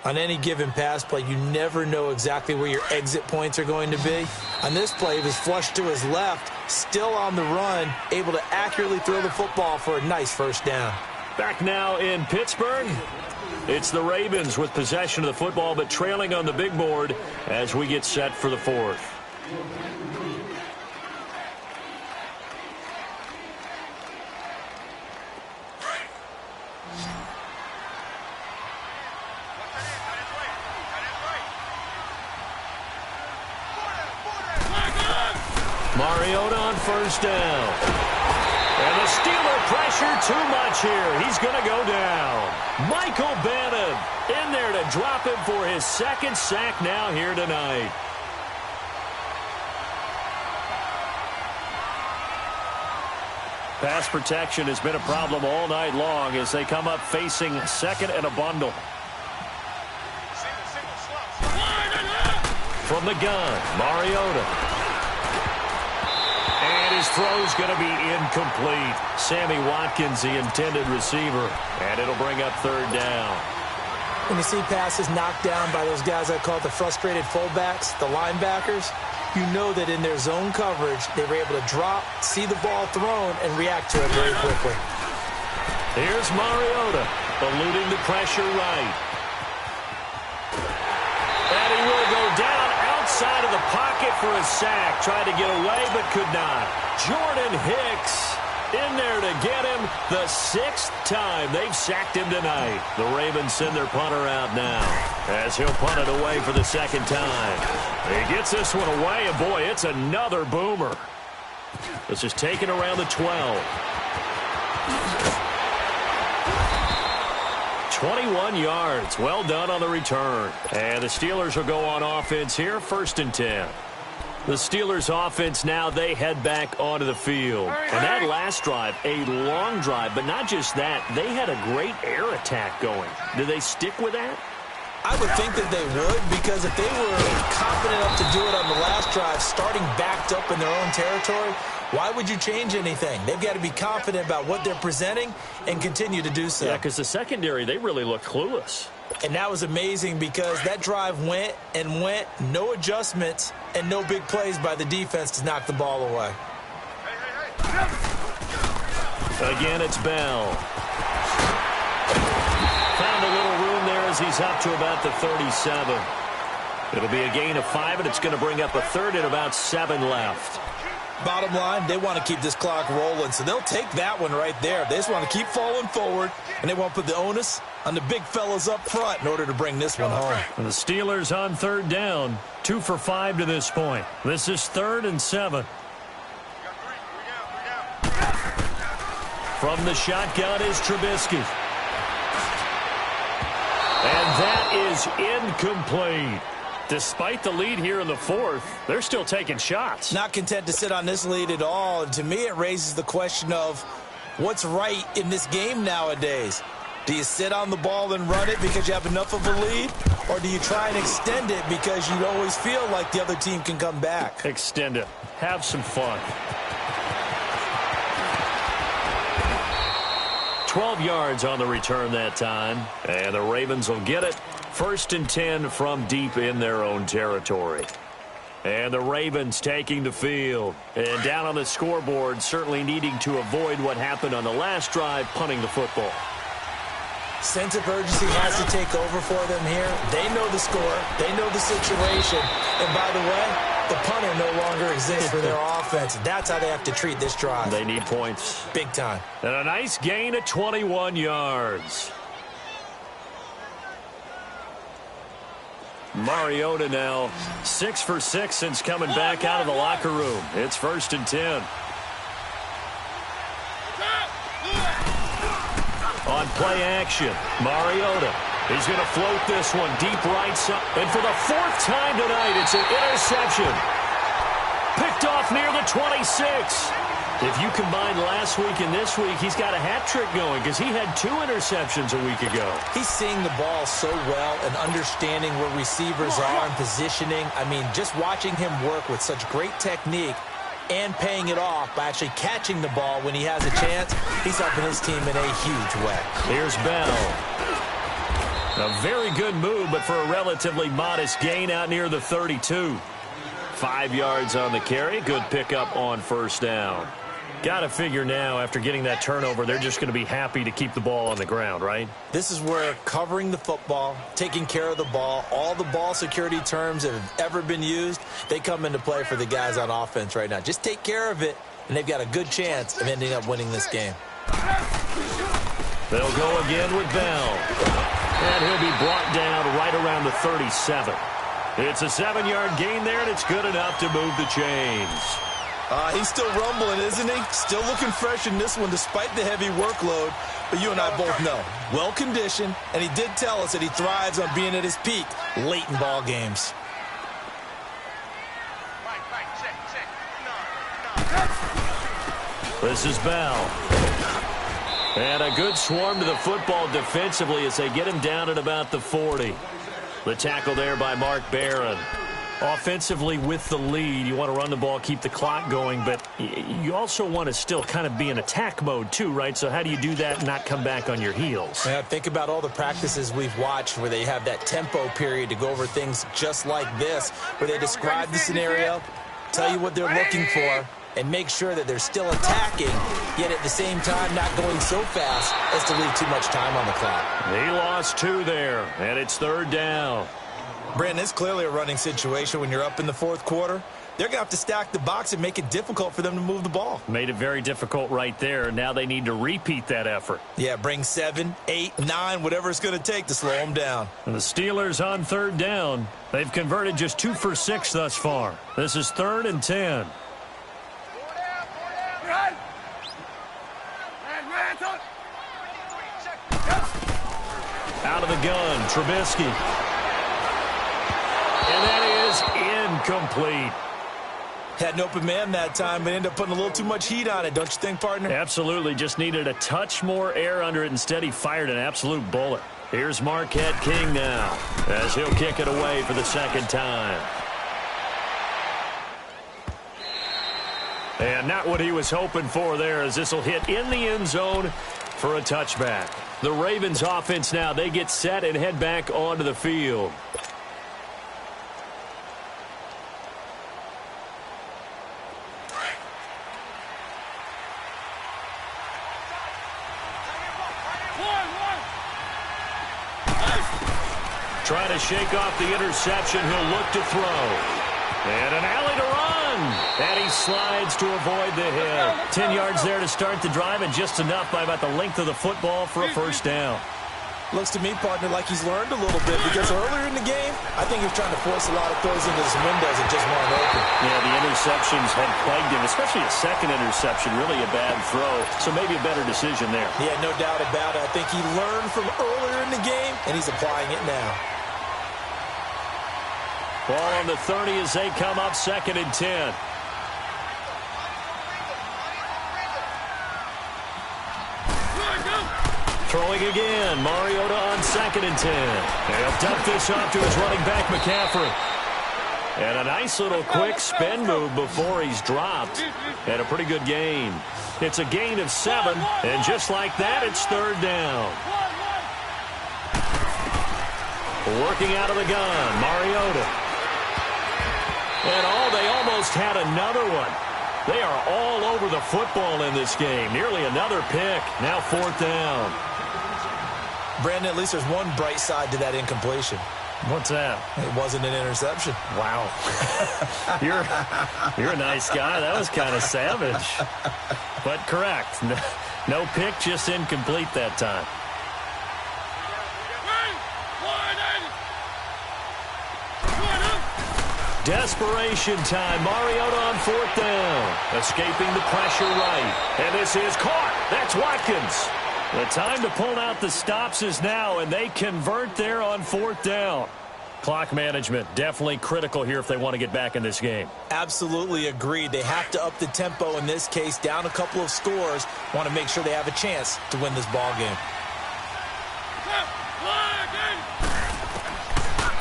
B: On any given pass play, you never know exactly where your exit points are going to be. On this play, he was flushed to his left, still on the run, able to accurately throw the football for a nice first down.
A: Back now in Pittsburgh. It's the Ravens with possession of the football, but trailing on the big board as we get set for the 4th. Mariota on first down. And the Steeler pressure too much here. He's going to go down. Michael Bennett in there to drop him for his 2nd sack now here tonight. Pass protection has been a problem all night long as they come up facing 2nd and a bundle. From the gun, Mariota. And his throw's going to be incomplete. Sammy Watkins, the intended receiver. And it'll bring up 3rd down.
B: When you see passes knocked down by those guys I call the frustrated fullbacks, the linebackers, you know that in their zone coverage, they were able to drop, see the ball thrown, and react to it very quickly.
A: Here's Mariota, eluding the pressure right. And he will go down outside of the pocket for a sack. Tried to get away, but could not. Jordan Hicks in there to get him the 6th time they've sacked him tonight. The Ravens send their punter out now as he'll punt it away for the 2nd time. He gets this one away, and boy, it's another boomer. This is taken around the 12. 21 yards. Well done on the return. And the Steelers will go on offense here, 1st and 10. The Steelers offense now, they head back onto the field. And that last drive, a long drive, but not just that, they had a great air attack going. Do they stick with that?
B: I would think that they would, because if they were confident enough to do it on the last drive, starting backed up in their own territory, why would you change anything? They've got to be confident about what they're presenting and continue to do so.
A: Yeah, because the secondary, they really looked clueless.
B: And that was amazing because that drive went and went, no adjustments, and no big plays by the defense to knock the ball away.
A: Again, it's Bell. Found a little room there as he's up to about the 37. It'll be a gain of 5, and it's going to bring up a 3rd and about 7 left.
B: Bottom line, they want to keep this clock rolling, so they'll take that one right there. They just want to keep falling forward, and they want to put the onus on the big fellas up front in order to bring this one home.
A: And the Steelers on 3rd down, 2 for 5 to this point. This is 3rd and 7. From the shotgun is Trubisky. And that is incomplete. Despite the lead here in the 4th, they're still taking shots.
B: Not content to sit on this lead at all. And to me, it raises the question of what's right in this game nowadays. Do you sit on the ball and run it because you have enough of a lead? Or do you try and extend it because you always feel like the other team can come back?
A: Extend it. Have some fun. 12 yards on the return that time. And the Ravens will get it. 1st and 10 from deep in their own territory. And the Ravens taking the field. And down on the scoreboard, certainly needing to avoid what happened on the last drive, punting the football.
B: Sense of urgency has to take over for them here. They know the score. They know the situation. And by the way, the punter no longer exists for their offense. That's how they have to treat this drive.
A: They need points.
B: Big time.
A: And a nice gain of 21 yards. Mariota now 6 for 6 since coming back out of the locker room. It's 1st and 10. On play action, Mariota. He's going to float this one deep right side. And for the 4th time tonight, it's an interception. Picked off near the 26. If you combine last week and this week, he's got a hat trick going because he had 2 interceptions a week ago.
B: He's seeing the ball so well and understanding where receivers are and positioning. I mean, just watching him work with such great technique and paying it off by actually catching the ball when he has a chance, he's helping his team in a huge way.
A: Here's Bell. A very good move, but for a relatively modest gain out near the 32. 5 yards on the carry. Good pickup on 1st down. Got to figure now, after getting that turnover, they're just going to be happy to keep the ball on the ground, right?
B: This is where covering the football, taking care of the ball, all the ball security terms that have ever been used, they come into play for the guys on offense right now. Just take care of it, and they've got a good chance of ending up winning this game.
A: They'll go again with Bell. And he'll be brought down right around the 37. It's a 7-yard gain there, and it's good enough to move the chains.
B: He's still rumbling, isn't he? Still looking fresh in this one despite the heavy workload. But you and I both know, well-conditioned, and he did tell us that he thrives on being at his peak late in ball games.
A: This is Bell. And a good swarm to the football defensively as they get him down at about the 40. The tackle there by Mark Barron. Offensively with the lead, you want to run the ball, keep the clock going, but you also want to still kind of be in attack mode too, right? So how do you do that and not come back on your heels?
B: Yeah, think about all the practices we've watched where they have that tempo period to go over things just like this, where they describe the scenario, tell you what they're looking for, and make sure that they're still attacking, yet at the same time not going so fast as to leave too much time on the clock.
A: He lost 2 there, and it's 3rd down.
B: Brandon, it's clearly a running situation when you're up in the 4th quarter. They're going to have to stack the box and make it difficult for them to move the ball.
A: Made it very difficult right there. Now they need to repeat that effort.
B: Yeah, bring 7, 8, 9, whatever it's going to take to slow them down.
A: And the Steelers on 3rd down. They've converted just 2 for 6 thus far. This is 3rd and 10. Out of the gun, Trubisky. And that is incomplete.
B: Had an open man that time, but ended up putting a little too much heat on it, don't you think, partner?
A: Absolutely. Just needed a touch more air under it. Instead, he fired an absolute bullet. Here's Marquette King now as he'll kick it away for the 2nd time. And not what he was hoping for there, as this will hit in the end zone for a touchback. The Ravens offense now, they get set and head back onto the field. Trying to shake off the interception. He'll look to throw. And an alley to run. And he slides to avoid the hit. 10 yards there to start the drive, and just enough by about the length of the football for a 1st down.
B: Looks to me, partner, like he's learned a little bit, because earlier in the game, I think he was trying to force a lot of throws into his windows that just weren't open.
A: Yeah, the interceptions had plagued him, especially a 2nd interception, really a bad throw. So maybe a better decision there.
B: Yeah, no doubt about it. I think he learned from earlier in the game, and he's applying it now.
A: Ball on the 30 as they come up 2nd and 10. Throwing again. Mariota on 2nd and 10. He'll dump this off to his running back, McCaffrey. And a nice little quick spin move before he's dropped. And a pretty good gain. It's a gain of 7. And just like that, it's 3rd down. Working out of the gun, Mariota. And they almost had another one. They are all over the football in this game. Nearly another pick. Now 4th down.
B: Brandon, at least there's one bright side to that incompletion.
A: What's that?
B: It wasn't an interception.
A: Wow. You're a nice guy. That was kind of savage. But correct. No pick, just incomplete that time. Desperation time. Mariota on 4th down. Escaping the pressure right. And this is caught. That's Watkins. The time to pull out the stops is now, and they convert there on 4th down. Clock management definitely critical here if they want to get back in this game.
B: Absolutely agreed. They have to up the tempo in this case, down a couple of scores. Want to make sure they have a chance to win this ball game.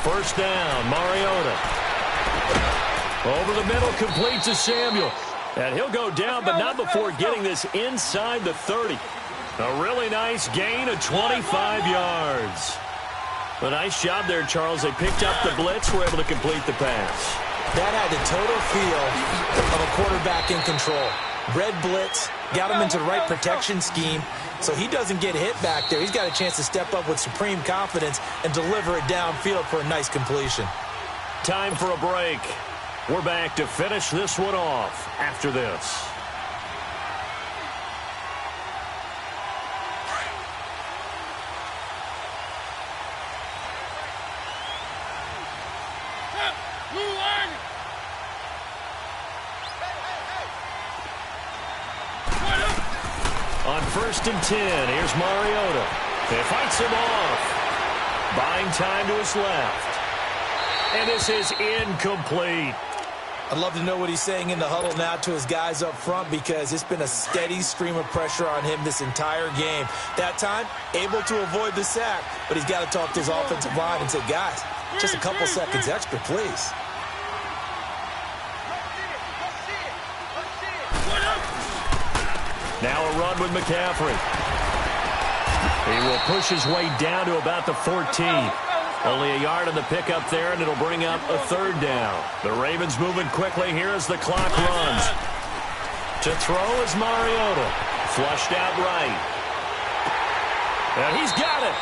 A: 1st down, Mariota. Over the middle, complete to Samuel. And he'll go down, but not before getting this inside the 30. A really nice gain of 25 yards. A nice job there, Charles. They picked up the blitz, were able to complete the pass.
B: That had the total feel of a quarterback in control. Red blitz, got him into the right protection scheme, so he doesn't get hit back there. He's got a chance to step up with supreme confidence and deliver it downfield for a nice completion.
A: Time for a break. We're back to finish this one off after this. On 1st and 10, here's Mariota. He fights him off. Buying time to his left. And this is incomplete.
B: I'd love to know what he's saying in the huddle now to his guys up front, because it's been a steady stream of pressure on him this entire game. That time, able to avoid the sack, but he's got to talk to his offensive line and say, guys, just a couple seconds extra, please.
A: Now a run with McCaffrey. He will push his way down to about the 14. Only a yard on the pickup there, and it'll bring up a 3rd down. The Ravens moving quickly here as the clock runs. To throw is Mariota. Flushed out right. And he's got it.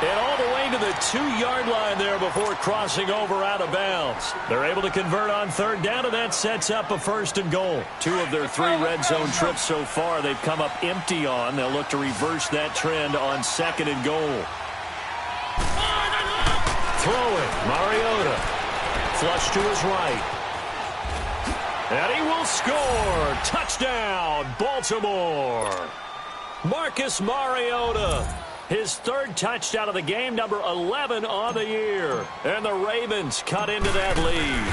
A: And all the way to the 2-yard line there before crossing over out of bounds. They're able to convert on 3rd down, and that sets up a 1st and goal. 2 of their 3 red zone trips so far they've come up empty on. They'll look to reverse that trend on 2nd and goal. Throwing, Mariota. Flush to his right. And he will score. Touchdown, Baltimore. Marcus Mariota. His 3rd touchdown of the game, number 11 on the year. And the Ravens cut into that lead.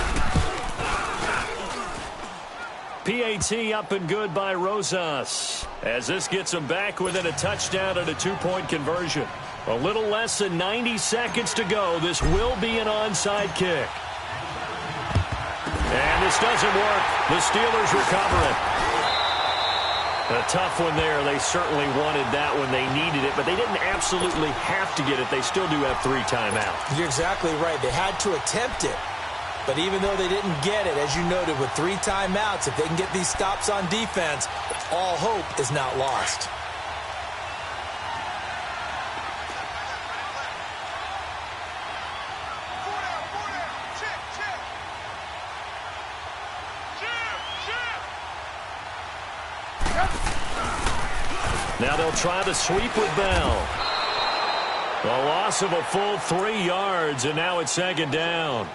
A: PAT up and good by Rosas, as this gets them back within a touchdown and a 2-point conversion. A little less than 90 seconds to go. This will be an onside kick. And this doesn't work. The Steelers recover it. A tough one there. They certainly wanted that one. They needed it, but they didn't absolutely have to get it. They still do have 3 timeouts.
B: You're exactly right. They had to attempt it. But even though they didn't get it, as you noted, with 3 timeouts, if they can get these stops on defense, all hope is not lost.
A: Now they'll try the sweep with Bell. A loss of a full 3 yards, and now it's 2nd down.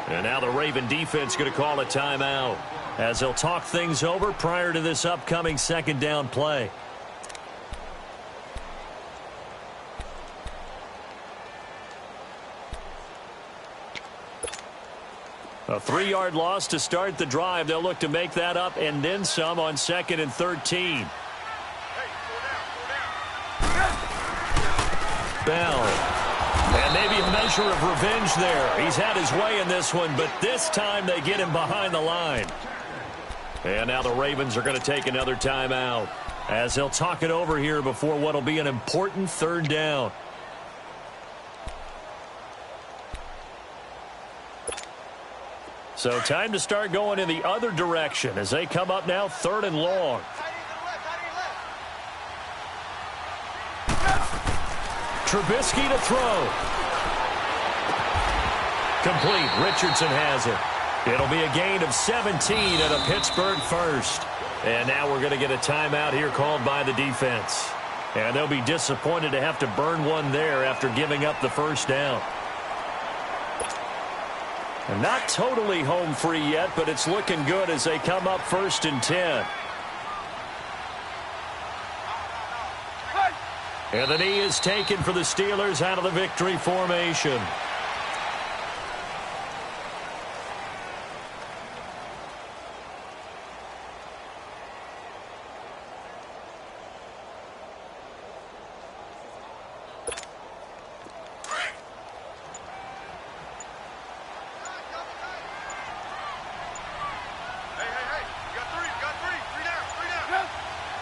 A: And now the Raven defense going to call a timeout, as they'll talk things over prior to this upcoming 2nd down play. A 3-yard loss to start the drive. They'll look to make that up and then some on 2nd and 13. Bell. And maybe a measure of revenge there. He's had his way in this one, but this time they get him behind the line. And now the Ravens are going to take another timeout, as they'll talk it over here before what will be an important 3rd down. So time to start going in the other direction as they come up now 3rd and long. Trubisky to throw. Complete. Richardson has it. It'll be a gain of 17 and a Pittsburgh first. And now we're going to get a timeout here called by the defense. And they'll be disappointed to have to burn one there after giving up the first down. And not totally home free yet, but it's looking good as they come up 1st and 10. And the knee is taken for the Steelers out of the victory formation.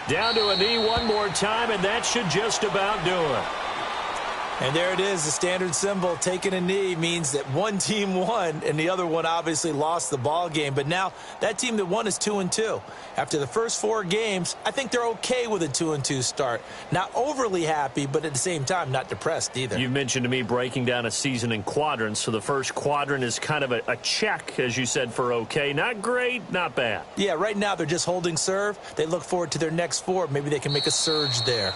A: Down to a knee one more time, and that should just about do it.
B: And there it is, the standard symbol. Taking a knee means that one team won, and the other one obviously lost the ball game. But now that team that won is 2-2. After the first 4 games, I think they're okay with a 2-2 start. Not overly happy, but at the same time, not depressed either.
A: You mentioned to me breaking down a season in quadrants. So the first quadrant is kind of a check, as you said, for okay. Not great, not bad.
B: Yeah, right now they're just holding serve. They look forward to their next 4. Maybe they can make a surge there.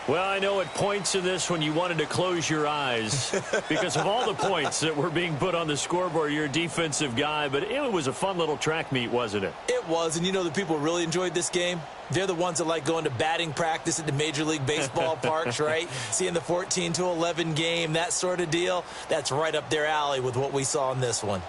A: Well, I know at points in this when you wanted to close your eyes because of all the points that were being put on the scoreboard. You're a defensive guy, but it was a fun little track meet, wasn't it?
B: It was, and you know the people who really enjoyed this game? They're the ones that like going to batting practice at the Major League Baseball parks, right? Seeing the 14-11 game, that sort of deal. That's right up their alley with what we saw in this one.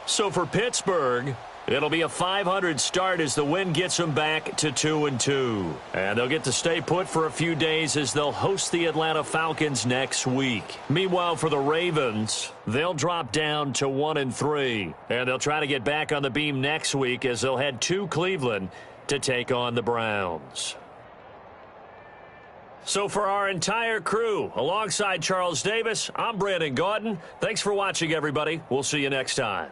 A: So for Pittsburgh, it'll be a .500 start as the win gets them back to 2-2. And they'll get to stay put for a few days as they'll host the Atlanta Falcons next week. Meanwhile, for the Ravens, they'll drop down to 1-3. And they'll try to get back on the beam next week as they'll head to Cleveland to take on the Browns. So for our entire crew, alongside Charles Davis, I'm Brandon Gaudin. Thanks for watching, everybody. We'll see you next time.